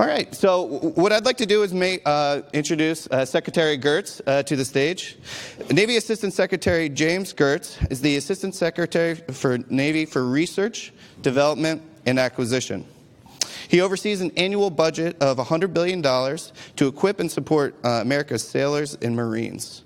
All right, so what I'd like to do is introduce Secretary Geurts to the stage. Navy Assistant Secretary James Geurts is the Assistant Secretary for Navy for Research, Development, and Acquisition. He oversees an annual budget of $100 billion to equip and support America's sailors and Marines.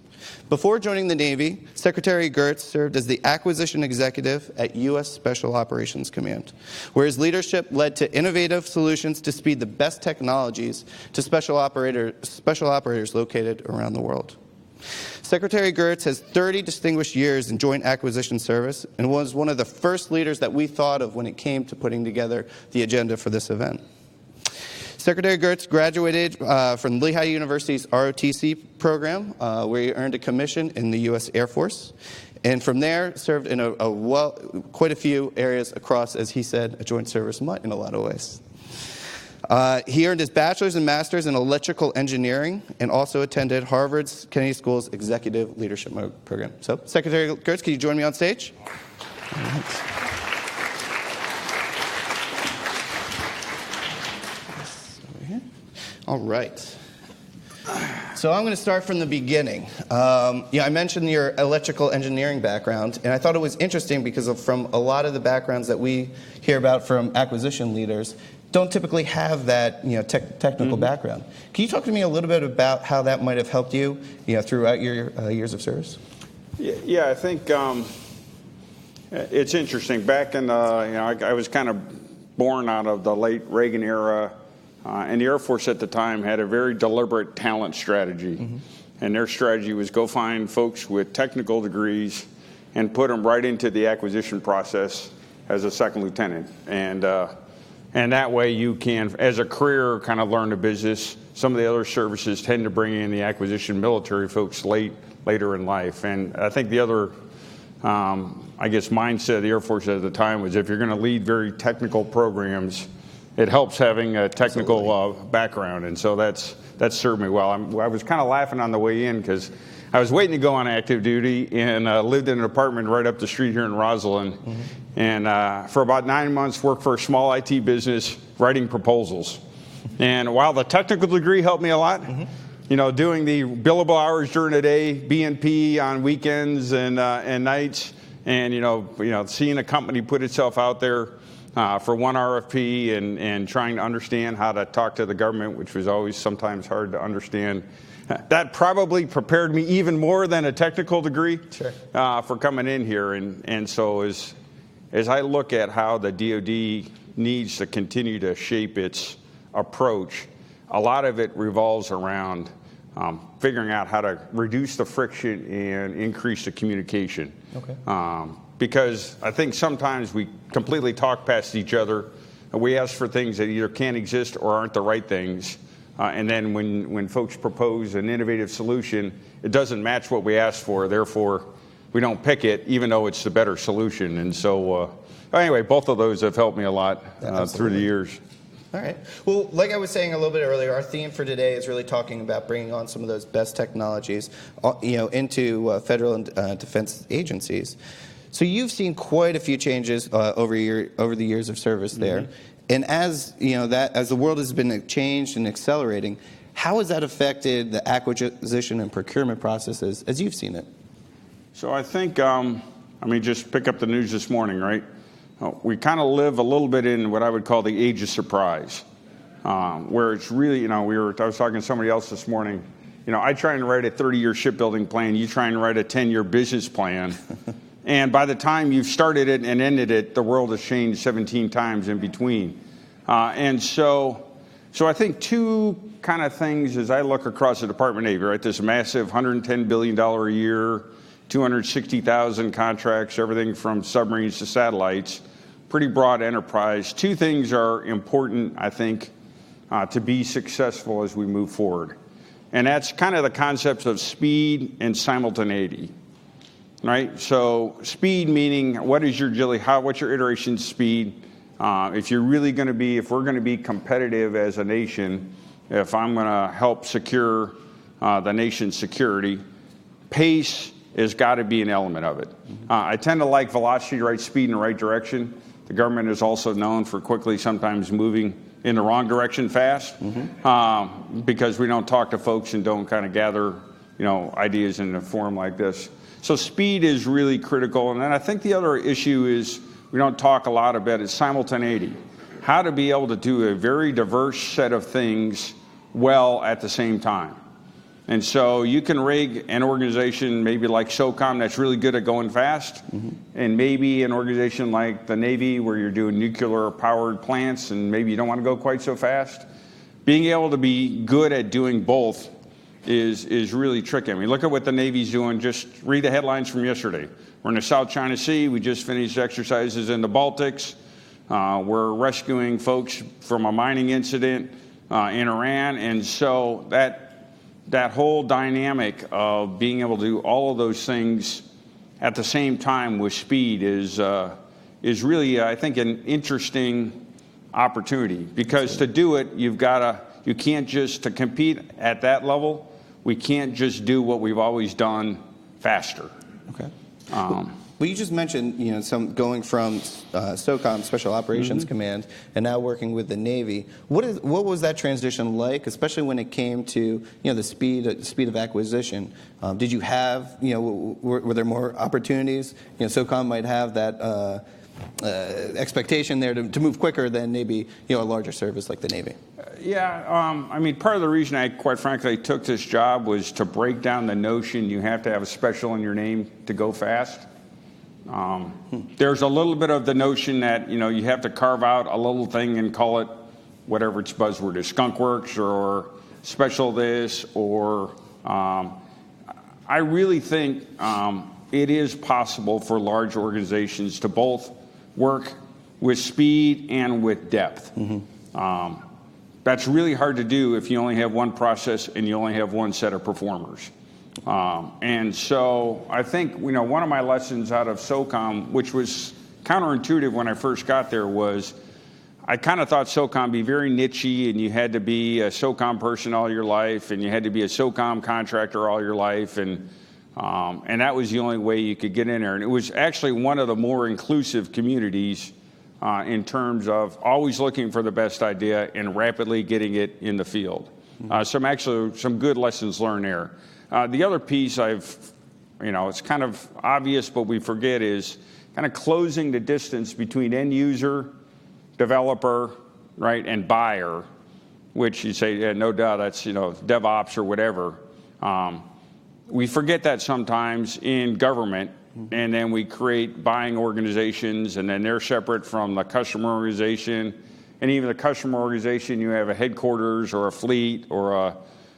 Before joining the Navy, Secretary Geurts served as the acquisition executive at U.S. Special Operations Command, where his leadership led to innovative solutions to speed the best technologies to special operators located around the world. Secretary Geurts has 30 distinguished years in joint acquisition service and was one of the first leaders that we thought of when it came to putting together the agenda for this event. Secretary Geurts graduated from Lehigh University's ROTC program, where he earned a commission in the U.S. Air Force, and from there served in quite a few areas across, as he said, a joint service mutt in a lot of ways. He earned his bachelor's and master's in electrical engineering and also attended Harvard's Kennedy School's Executive Leadership Program. So, Secretary Geurts, can you join me on stage? All right. All right. So I'm going to start from the beginning. I mentioned your electrical engineering background, and I thought it was interesting because from a lot of the backgrounds that we hear about from acquisition leaders don't typically have that technical background. Can you talk to me a little bit about how that might have helped you, throughout your years of service? Yeah, I think it's interesting. Back in I was kind of born out of the late Reagan era. And the Air Force at the time had a very deliberate talent strategy. Mm-hmm. And their strategy was go find folks with technical degrees and put them right into the acquisition process as a second lieutenant. And that way you can, as a career, kind of learn the business. Some of the other services tend to bring in the acquisition military folks later in life. And I think the other, mindset of the Air Force at the time was if you're going to lead very technical programs, it helps having a technical background, and so that's served me well. I was kind of laughing on the way in because I was waiting to go on active duty and lived in an apartment right up the street here in Roslyn, mm-hmm. and for about 9 months worked for a small IT business writing proposals. And while the technical degree helped me a lot, mm-hmm. Doing the billable hours during the day, BNP on weekends and nights, and seeing a company put itself out there for one RFP and trying to understand how to talk to the government, which was always sometimes hard to understand. That probably prepared me even more than a technical degree for coming in here. And so as I look at how the DoD needs to continue to shape its approach, a lot of it revolves around figuring out how to reduce the friction and increase the communication. Okay. Because I think sometimes we completely talk past each other. We ask for things that either can't exist or aren't the right things. And then when folks propose an innovative solution, it doesn't match what we asked for. Therefore, we don't pick it, even though it's the better solution. And so, anyway, both of those have helped me a lot through the years. All right. Well, like I was saying a little bit earlier, our theme for today is really talking about bringing on some of those best technologies, into federal and defense agencies. So you've seen quite a few changes over the years of service there, mm-hmm. and as the world has been changed and accelerating, how has that affected the acquisition and procurement processes as you've seen it? So I think, just pick up the news this morning, right? We kind of live a little bit in what I would call the age of surprise, where it's really, I was talking to somebody else this morning. I try and write a 30-year shipbuilding plan. You try and write a 10-year business plan. And by the time you've started it and ended it, the world has changed 17 times in between. And so I think two kind of things as I look across the Department of Navy, right? This massive $110 billion a year, 260,000 contracts, everything from submarines to satellites, pretty broad enterprise. Two things are important, I think, to be successful as we move forward. And that's kind of the concepts of speed and simultaneity. Right, so speed meaning what's your iteration speed? If we're going to be competitive as a nation, if I'm going to help secure the nation's security, pace has got to be an element of it. I tend to like velocity, right, speed in the right direction. The government is also known for quickly sometimes moving in the wrong direction fast, because we don't talk to folks and don't kind of gather, ideas in a forum like this. So speed is really critical. And then I think the other issue is we don't talk a lot about is simultaneity. How to be able to do a very diverse set of things well at the same time. And so you can rig an organization maybe like SOCOM that's really good at going fast, and maybe an organization like the Navy where you're doing nuclear-powered plants and maybe you don't want to go quite so fast. Being able to be good at doing both is really tricky. I mean, look at what the Navy's doing. Just read the headlines from yesterday. We're in the South China Sea. We just finished exercises in the Baltics. We're rescuing folks from a mining incident in Iran. And so that whole dynamic of being able to do all of those things at the same time with speed is really, I think, an interesting opportunity. Because to do it, you can't just, to compete at that level, we can't just do what we've always done faster. Okay. Well, you just mentioned, some going from SOCOM, Special Operations Command, and now working with the Navy. What was that transition like, especially when it came to, the speed of acquisition? Did you have, were there more opportunities? SOCOM might have that expectation there to move quicker than maybe, a larger service like the Navy. Part of the reason I, quite frankly, took this job was to break down the notion you have to have a special in your name to go fast. There's a little bit of the notion that, you have to carve out a little thing and call it whatever its buzzword is, skunk works or special this, or I really think it is possible for large organizations to both work with speed and with depth. That's really hard to do if you only have one process and you only have one set of performers. And so I think, one of my lessons out of SOCOM, which was counterintuitive when I first got there, was I kind of thought SOCOM be very niche-y, and you had to be a SOCOM person all your life, and you had to be a SOCOM contractor all your life, and that was the only way you could get in there. And it was actually one of the more inclusive communities in terms of always looking for the best idea and rapidly getting it in the field. Some good lessons learned there. The other piece it's kind of obvious, but we forget, is kind of closing the distance between end user, developer, right, and buyer, which you say, yeah, no doubt, that's, DevOps or whatever. We forget that sometimes in government, and then we create buying organizations, and then they're separate from the customer organization. And even the customer organization, you have a headquarters or a fleet or a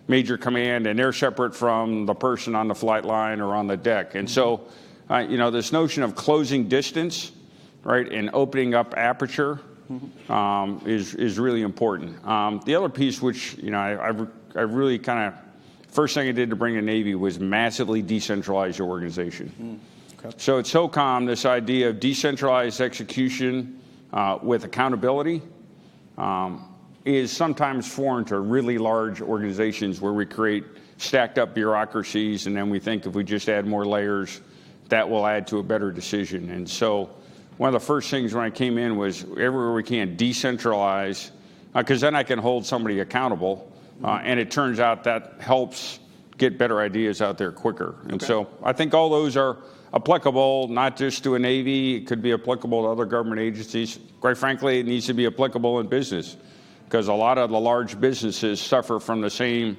major command, and they're separate from the person on the flight line or on the deck. And so, this notion of closing distance, right, and opening up aperture is really important. The other piece, which, I really kind of, first thing I did to bring the Navy was massively decentralize your organization. Okay. So at SOCOM, this idea of decentralized execution with accountability is sometimes foreign to really large organizations where we create stacked up bureaucracies, and then we think if we just add more layers, that will add to a better decision. And so one of the first things when I came in was everywhere we can decentralize, because then I can hold somebody accountable, and it turns out that helps get better ideas out there quicker. And so I think all those are applicable not just to a Navy, it could be applicable to other government agencies. Quite frankly, it needs to be applicable in business, because a lot of the large businesses suffer from the same,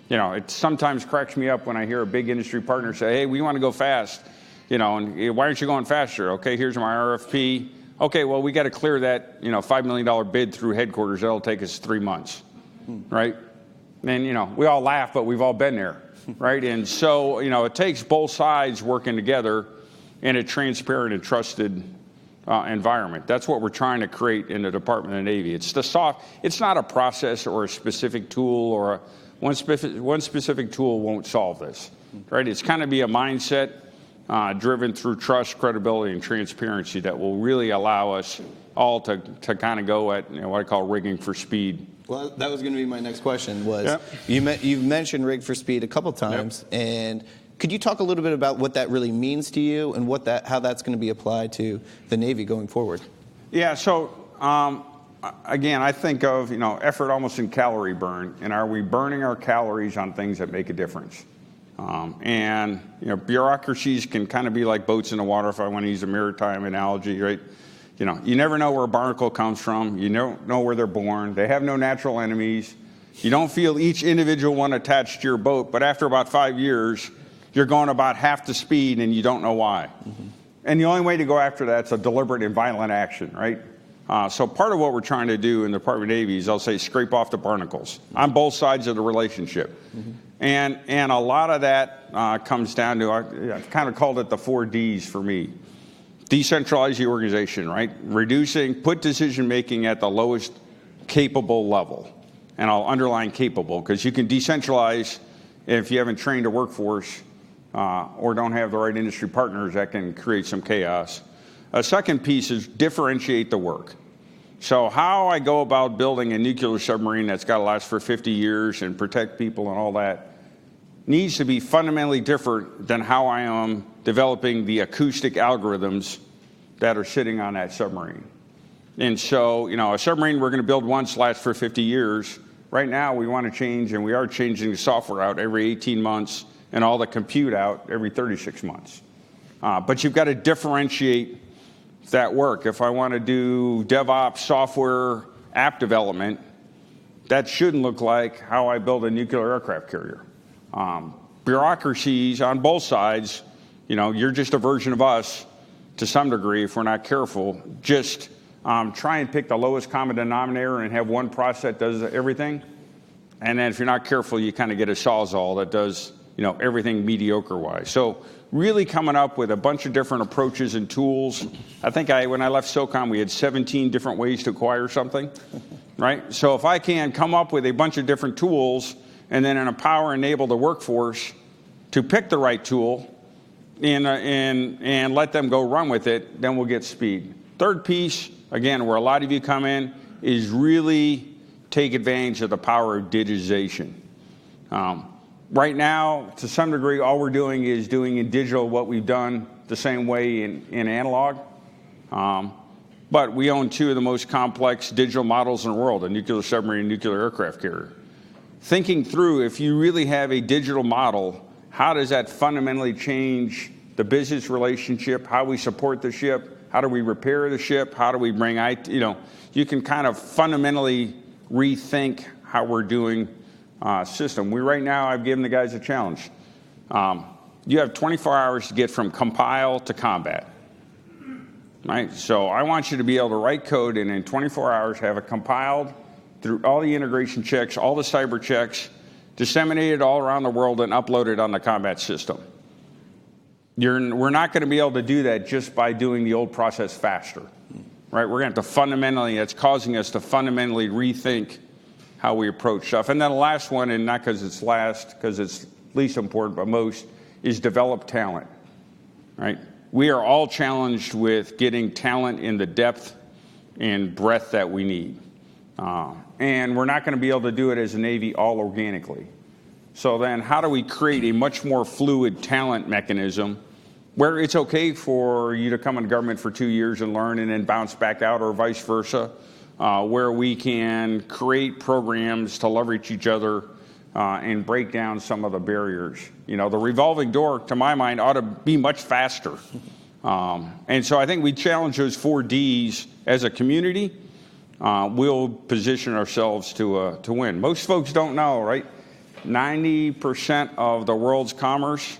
it sometimes cracks me up when I hear a big industry partner say, hey, we want to go fast, and why aren't you going faster? Okay, here's my RFP. Okay, well, we got to clear that, $5 million bid through headquarters. That'll take us 3 months, right? And, we all laugh, but we've all been there. Right, and so it takes both sides working together in a transparent and trusted environment. That's what we're trying to create in the Department of the Navy. It's not a process or a specific tool, or one specific tool won't solve this. Right, it's kind of be a mindset driven through trust, credibility, and transparency that will really allow us all to kind of go at what I call rigging for speed. Well, that was going to be my next question. You've mentioned rig for speed a couple times, and could you talk a little bit about what that really means to you and how that's going to be applied to the Navy going forward? Yeah. So again, I think of, effort almost in calorie burn, and are we burning our calories on things that make a difference? And bureaucracies can kind of be like boats in the water, if I want to use a maritime analogy, right? You never know where a barnacle comes from. You don't know where they're born. They have no natural enemies. You don't feel each individual one attached to your boat, but after about 5 years, you're going about half the speed and you don't know why. Mm-hmm. And the only way to go after that's a deliberate and violent action, right? So part of what we're trying to do in the Department of Navy is, I'll say, scrape off the barnacles on both sides of the relationship. Mm-hmm. And a lot of that comes down to, I've kind of called it the 4 Ds for me. Decentralize the organization, right? Put decision-making at the lowest capable level. And I'll underline capable, because you can decentralize if you haven't trained a workforce or don't have the right industry partners. That can create some chaos. A second piece is differentiate the work. So how I go about building a nuclear submarine that's got to last for 50 years and protect people and all that needs to be fundamentally different than how I am developing the acoustic algorithms that are sitting on that submarine. And so, a submarine we're going to build once lasts for 50 years. Right now, we want to change, and we are changing the software out every 18 months and all the compute out every 36 months. But you've got to differentiate that work. If I want to do DevOps software app development, that shouldn't look like how I build a nuclear aircraft carrier. Bureaucracies on both sides, you're just a version of us to some degree if we're not careful. Just try and pick the lowest common denominator and have one process that does everything. And then if you're not careful, you kind of get a Sawzall that does everything mediocre-wise. So really coming up with a bunch of different approaches and tools. I think when I left SOCOM, we had 17 different ways to acquire something, right? So if I can come up with a bunch of different tools and then empower and enable the workforce to pick the right tool and let them go run with it, then we'll get speed. Third piece, again, where a lot of you come in, is really take advantage of the power of digitization. Right now, to some degree, all we're doing is doing in digital what we've done the same way in analog. But we own 2 of the most complex digital models in the world, a nuclear submarine and nuclear aircraft carrier. Thinking through, if you really have a digital model, how does that fundamentally change the business relationship, how we support the ship, how do we repair the ship, how do we bring IT, you can kind of fundamentally rethink how we're doing system. Right now, I've given the guys a challenge. You have 24 hours to get from compile to combat, right? So I want you to be able to write code and in 24 hours have it compiled through all the integration checks, all the cyber checks, disseminated all around the world and uploaded on the combat system. We're not going to be able to do that just by doing the old process faster, right? We're going to have to fundamentally, it's causing us to fundamentally rethink how we approach stuff. And then the last one, and not because it's last, because it's least important, but most, is develop talent, right? We are all challenged with getting talent in the depth and breadth that we need. And we're not going to be able to do it as a Navy all organically. So then how do we create a much more fluid talent mechanism where it's okay for you to come in government for 2 years and learn and then bounce back out, or vice versa, where we can create programs to leverage each other and break down some of the barriers. The revolving door, to my mind, ought to be much faster. And so I think we challenge those 4 Ds as a community. We'll position ourselves to win. Most folks don't know, right? 90% of the world's commerce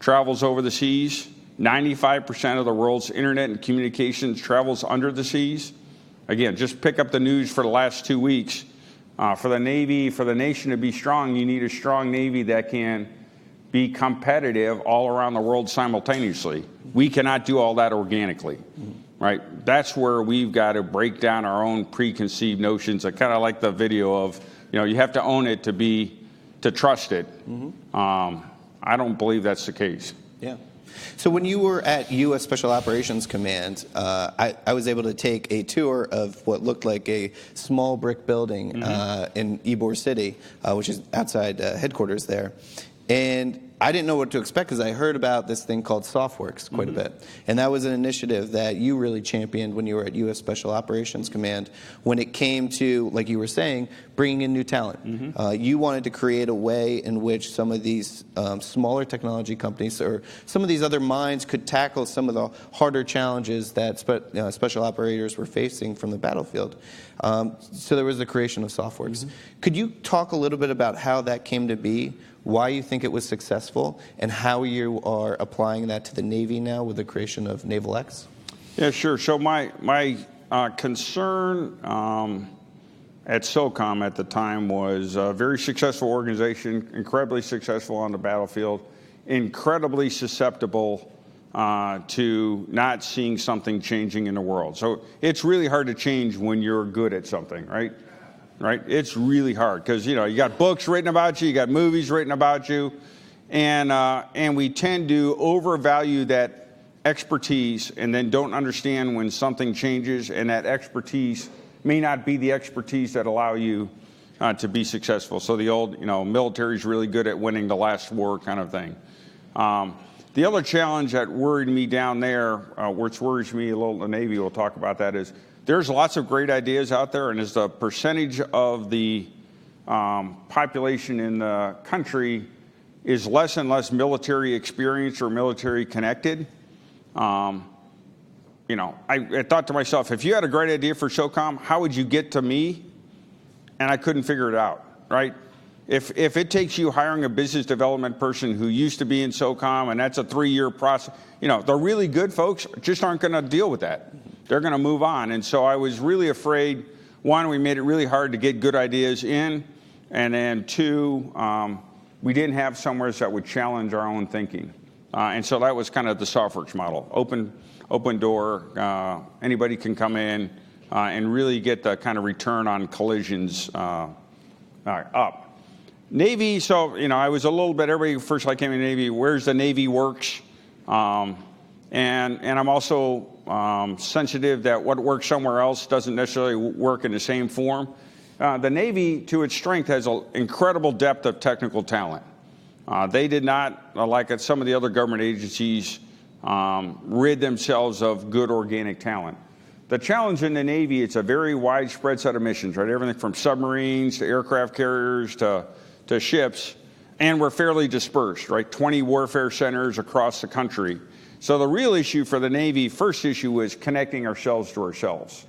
travels over the seas. 95% of the world's internet and communications travels under the seas. Again, just pick up the news for the last 2 weeks. For the Navy, for the nation to be strong, you need a strong Navy that can be competitive all around the world simultaneously. We cannot do all that organically, right? That's where we've got to break down our own preconceived notions. I kind of like the video of, you have to own it to trust it. Mm-hmm. I don't believe that's the case. Yeah. So when you were at U.S. Special Operations Command, I was able to take a tour of what looked like a small brick building in Ybor City, which is outside headquarters there. And I didn't know what to expect because I heard about this thing called SoftWorks quite a bit. And that was an initiative that you really championed when you were at U.S. Special Operations Command when it came to, like you were saying, bringing in new talent. You wanted to create a way in which some of these smaller technology companies or some of these other minds could tackle some of the harder challenges that special operators were facing from the battlefield. So there was the creation of SoftWorks. Could you talk a little bit about how that came to be, why you think it was successful, and how you are applying that to the Navy now with the creation of Naval X? Yeah, sure. So my concern at SOCOM at the time was a very successful organization, incredibly successful on the battlefield, incredibly susceptible to not seeing something changing in the world. So it's really hard to change when you're good at something, right? Right? It's really hard because, you got books written about you, you got movies written about you, and we tend to overvalue that expertise and then don't understand when something changes, and that expertise may not be the expertise that allow you to be successful. So the old, military is really good at winning the last war kind of thing. The other challenge that worried me down there, which worries me a little in the Navy, we'll talk about that, is there's lots of great ideas out there, and as the percentage of the population in the country is less and less military experienced or military connected, I thought to myself, if you had a great idea for SOCOM, how would you get to me? And I couldn't figure it out, right? If it takes you hiring a business development person who used to be in SOCOM, and that's a 3-year process, the really good folks just aren't going to deal with that. They're going to move on. And so I was really afraid, one, we made it really hard to get good ideas in, and then two, we didn't have somewhere that would challenge our own thinking. And so that was kind of the SoftWorks model. Open door, anybody can come in and really get the kind of return on collisions up. Navy, so, I was a little bit, everybody, first I came in the Navy, where's the Navy works? And I'm also sensitive that what works somewhere else doesn't necessarily work in the same form. The Navy, to its strength, has an incredible depth of technical talent. They did not, like at some of the other government agencies, rid themselves of good organic talent. The challenge in the Navy, it's a very widespread set of missions, right? Everything from submarines to aircraft carriers to ships, and we're fairly dispersed, right? 20 warfare centers across the country. So the real issue for the Navy, first issue, was connecting ourselves to ourselves.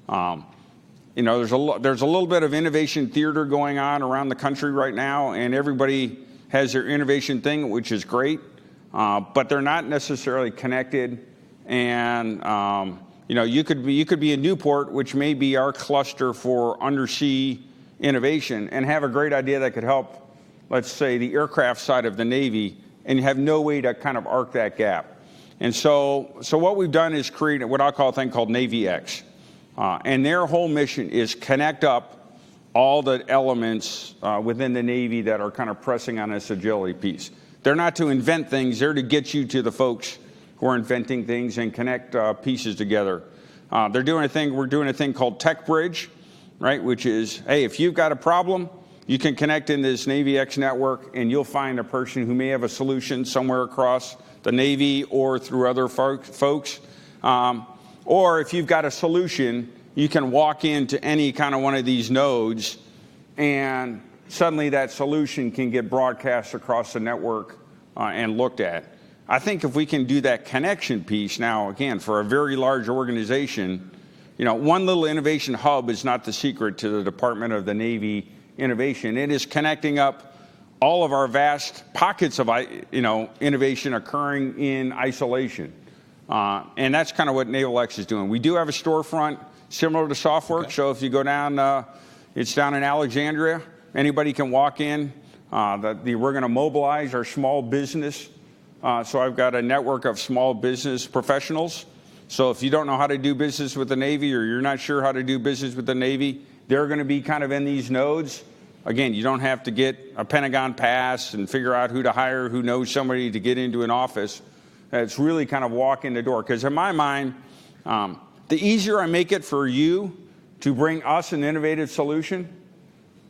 There's a little bit of innovation theater going on around the country right now, and everybody has their innovation thing, which is great, but they're not necessarily connected. And you could be in Newport, which may be our cluster for undersea innovation, and have a great idea that could help, let's say, the aircraft side of the Navy, and you have no way to kind of arc that gap. And so what we've done is create what I call a thing called Navy X. And their whole mission is connect up all the elements within the Navy that are kind of pressing on this agility piece. They're not to invent things, they're to get you to the folks who are inventing things and connect pieces together. We're doing a thing called Tech Bridge, right? Which is, hey, if you've got a problem, you can connect in this Navy X network and you'll find a person who may have a solution somewhere across the Navy or through other folks. Or if you've got a solution, you can walk into any kind of one of these nodes and suddenly that solution can get broadcast across the network and looked at. I think if we can do that connection piece now, again, for a very large organization, one little innovation hub is not the secret to the Department of the Navy innovation. It is connecting up all of our vast pockets of innovation occurring in isolation. And that's kind of what Naval X is doing. We do have a storefront similar to SoftWorks. Okay. So if you go down, it's down in Alexandria. Anybody can walk in. We're going to mobilize our small business. So I've got a network of small business professionals. So if you don't know how to do business with the Navy or you're not sure how to do business with the Navy, they're going to be kind of in these nodes. Again, you don't have to get a Pentagon pass and figure out who to hire, who knows somebody to get into an office. It's really kind of walk in the door. Because in my mind, the easier I make it for you to bring us an innovative solution,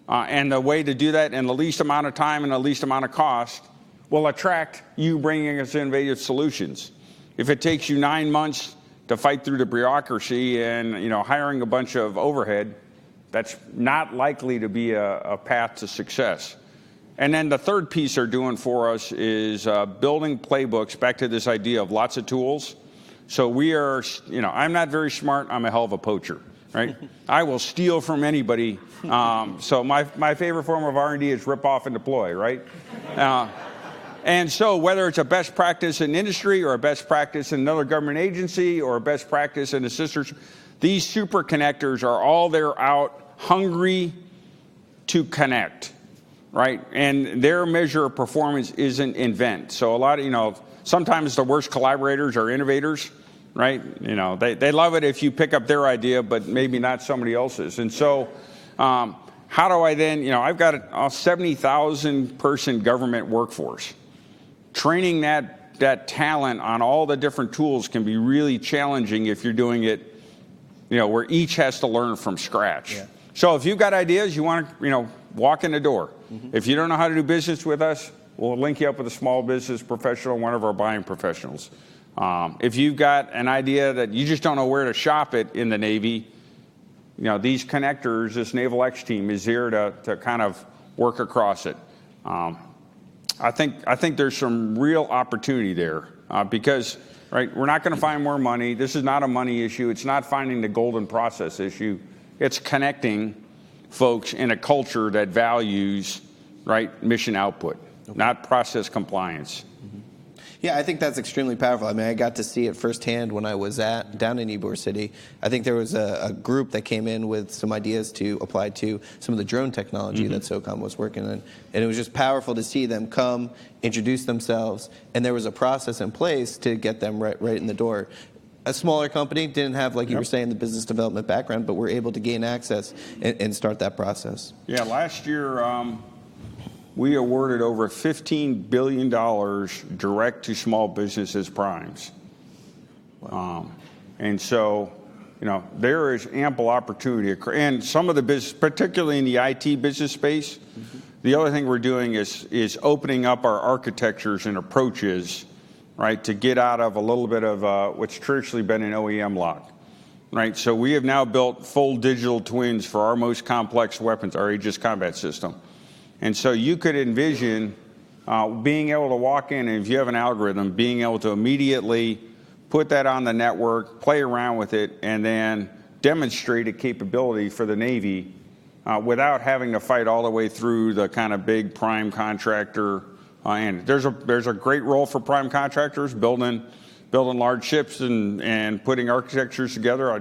and the way to do that in the least amount of time and the least amount of cost, will attract you bringing us innovative solutions. If it takes you 9 months to fight through the bureaucracy and hiring a bunch of overhead, that's not likely to be a path to success. And then the third piece they're doing for us is building playbooks, back to this idea of lots of tools. So we are, I'm not very smart, I'm a hell of a poacher, right? I will steal from anybody. So my favorite form of R&D is rip off and deploy, right? And so whether it's a best practice in industry or a best practice in another government agency or a best practice in a sister, these super connectors are all there out hungry to connect, right? And their measure of performance isn't invent. So a lot of, sometimes the worst collaborators are innovators, right? They love it if you pick up their idea, but maybe not somebody else's. And so how do I then, I've got a 70,000 person government workforce. Training that talent on all the different tools can be really challenging if you're doing it, where each has to learn from scratch. Yeah. So if you've got ideas, you want to, walk in the door. Mm-hmm. If you don't know how to do business with us, we'll link you up with a small business professional, one of our buying professionals. If you've got an idea that you just don't know where to shop it in the Navy, these connectors, this Naval X team is here to kind of work across it. I think there's some real opportunity there because, right, we're not going to find more money. This is not a money issue. It's not finding the golden process issue. It's connecting folks in a culture that values, right, mission output, not process compliance. Mm-hmm. Yeah, I think that's extremely powerful. I mean, I got to see it firsthand when I was down in Ybor City. I think there was a group that came in with some ideas to apply to some of the drone technology that SOCOM was working on. And it was just powerful to see them come, introduce themselves, and there was a process in place to get them right in the door. A smaller company didn't have, like you were saying, the business development background, but we're able to gain access and start that process. Yeah, last year, we awarded over $15 billion direct to small businesses primes. Wow. And so, there is ample opportunity. And some of the business, particularly in the IT business space, the other thing we're doing is opening up our architectures and approaches, right, to get out of a little bit of what's traditionally been an OEM lock. Right, so we have now built full digital twins for our most complex weapons, our Aegis combat system. And so you could envision being able to walk in, and if you have an algorithm, being able to immediately put that on the network, play around with it, and then demonstrate a capability for the Navy without having to fight all the way through the kind of big prime contractor. And there's a great role for prime contractors, building large ships and putting architectures together.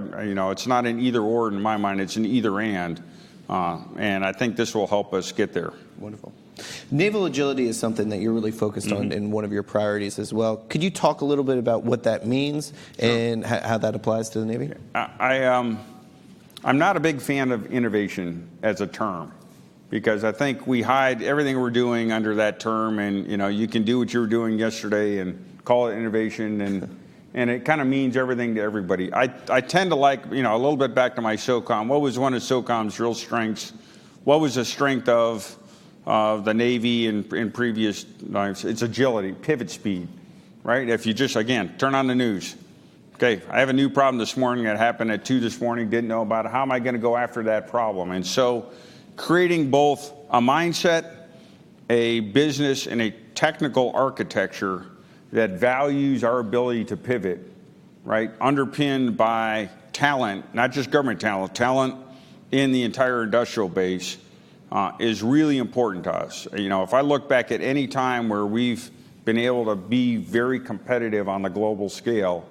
It's not an either or in my mind, it's an either and. And I think this will help us get there. Wonderful. Naval agility is something that you're really focused on in one of your priorities as well. Could you talk a little bit about what that means and how that applies to the Navy? I'm not a big fan of innovation as a term because I think we hide everything we're doing under that term, and you can do what you were doing yesterday and call it innovation, and it kind of means everything to everybody. I tend to like, a little bit back to my SOCOM. What was one of SOCOM's real strengths? What was the strength of the Navy in previous lives? It's agility, pivot speed, right? If you just, again, turn on the news. Okay, I have a new problem this morning that happened at 2 this morning, didn't know about it. How am I going to go after that problem? And so creating both a mindset, a business, and a technical architecture that values our ability to pivot, right? Underpinned by talent, not just government talent in the entire industrial base is really important to us. If I look back at any time where we've been able to be very competitive on the global scale,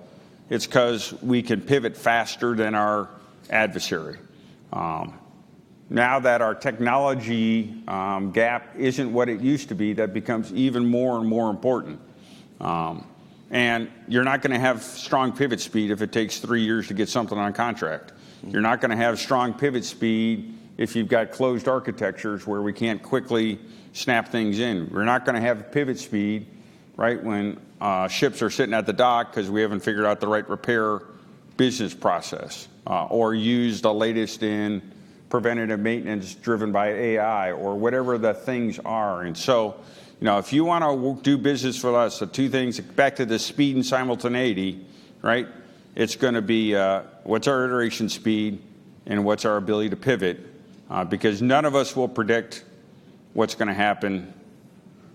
it's because we can pivot faster than our adversary. Now that our technology gap isn't what it used to be, that becomes even more and more important. And you're not going to have strong pivot speed if it takes 3 years to get something on contract. You're not going to have strong pivot speed if you've got closed architectures where we can't quickly snap things in. We're not going to have pivot speed, right, when ships are sitting at the dock because we haven't figured out the right repair business process or use the latest in preventative maintenance driven by AI or whatever the things are. And so, if you want to do business with us, the two things, back to the speed and simultaneity, right? It's going to be what's our iteration speed and what's our ability to pivot, because none of us will predict what's going to happen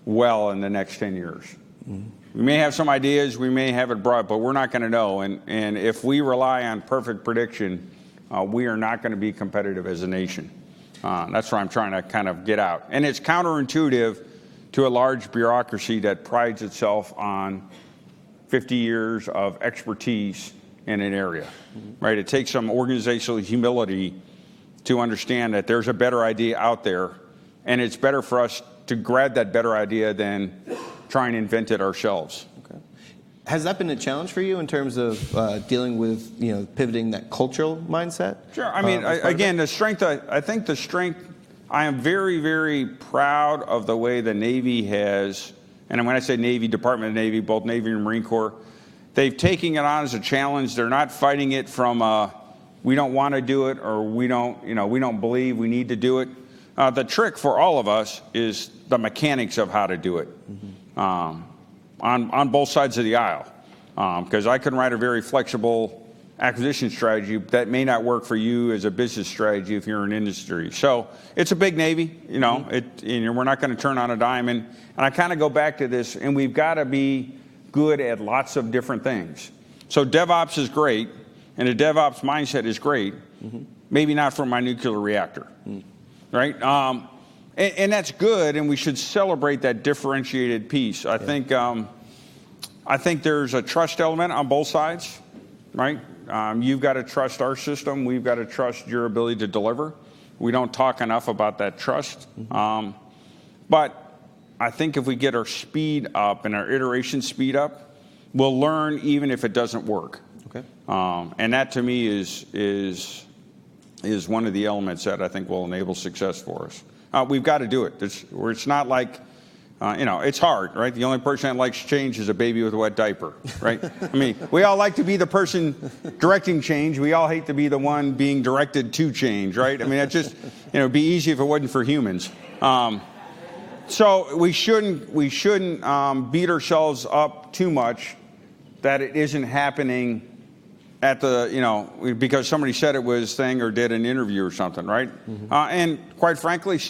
well in the next 10 years. Mm-hmm. We may have some ideas, we may have it broad, but we're not going to know. And if we rely on perfect prediction, we are not going to be competitive as a nation. That's what I'm trying to kind of get out. And it's counterintuitive to a large bureaucracy that prides itself on 50 years of expertise in an area, right? It takes some organizational humility to understand that there's a better idea out there, and it's better for us to grab that better idea than try and invent it ourselves. Okay. Has that been a challenge for you in terms of dealing with, pivoting that cultural mindset? Sure. I mean, again, the strength, I am very, very proud of the way the Navy has, and when I say Navy, Department of Navy, both Navy and Marine Corps, they've taken it on as a challenge. They're not fighting it from we don't want to do it, or we don't believe we need to do it. The trick for all of us is the mechanics of how to do it, on both sides of the aisle. Because I can write a very flexible acquisition strategy that may not work for you as a business strategy if you're in industry. So it's a big Navy, we're not going to turn on a dime. And I kind of go back to this, and we've got to be good at lots of different things. So DevOps is great, and a DevOps mindset is great, maybe not for my nuclear reactor, right? And that's good, and we should celebrate that differentiated piece. I think there's a trust element on both sides, right? You've got to trust our system. We've got to trust your ability to deliver. We don't talk enough about that trust. But I think if we get our speed up and our iteration speed up, we'll learn even if it doesn't work. Okay. And that to me is one of the elements that I think will enable success for us. We've got to do it. It's not like, it's hard, right? The only person that likes change is a baby with a wet diaper, right? I mean, we all like to be the person directing change. We all hate to be the one being directed to change, right? I mean, it's just, it'd be easy if it wasn't for humans. So we shouldn't beat ourselves up too much that it isn't happening at the, because somebody said it was thing or did an interview or something, right? And quite frankly,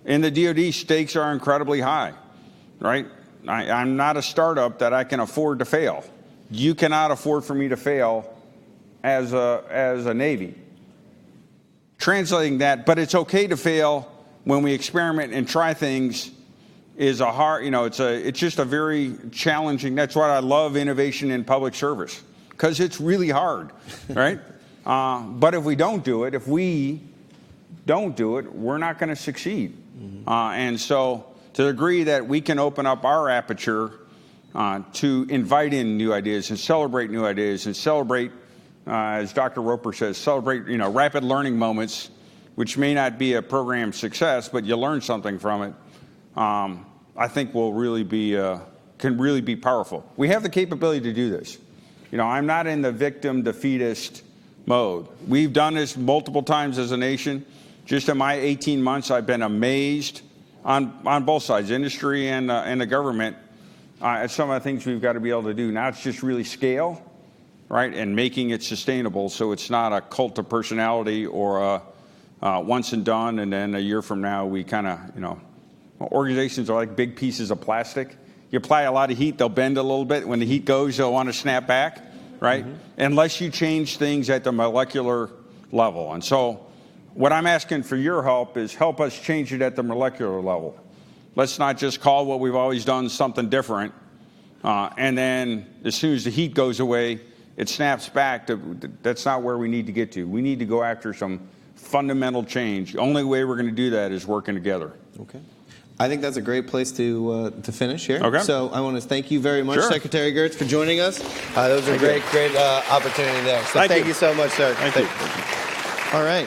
in the DoD, stakes are incredibly high, right? I'm not a startup that I can afford to fail. You cannot afford for me to fail as a Navy. Translating that, but it's okay to fail when we experiment and try things is a hard, it's just a very challenging, that's why I love innovation in public service, because it's really hard, right? But if we don't do it, we're not going to succeed. And so to the degree that we can open up our aperture to invite in new ideas and celebrate new ideas and celebrate, as Dr. Roper says, celebrate, rapid learning moments, which may not be a program success, but you learn something from it, I think will really be, can really be powerful. We have the capability to do this. I'm not in the victim defeatist mode. We've done this multiple times as a nation. Just in my 18 months, I've been amazed on both sides, industry and the government, at some of the things we've got to be able to do. Now it's just really scale, right, and making it sustainable so it's not a cult of personality or a once and done, and then a year from now we kind of, organizations are like big pieces of plastic. You apply a lot of heat, they'll bend a little bit. When the heat goes, they'll want to snap back, right? Unless you change things at the molecular level. And so what I'm asking for your help is help us change it at the molecular level. Let's not just call what we've always done something different, and then as soon as the heat goes away, it snaps back. That's not where we need to get to. We need to go after some fundamental change. The only way we're going to do that is working together. Okay. I think that's a great place to finish here. Okay. So I want to thank you very much, Sure. Secretary Geurts, for joining us. That was a great opportunity there. So thank you so much, sir. Thank you. All right.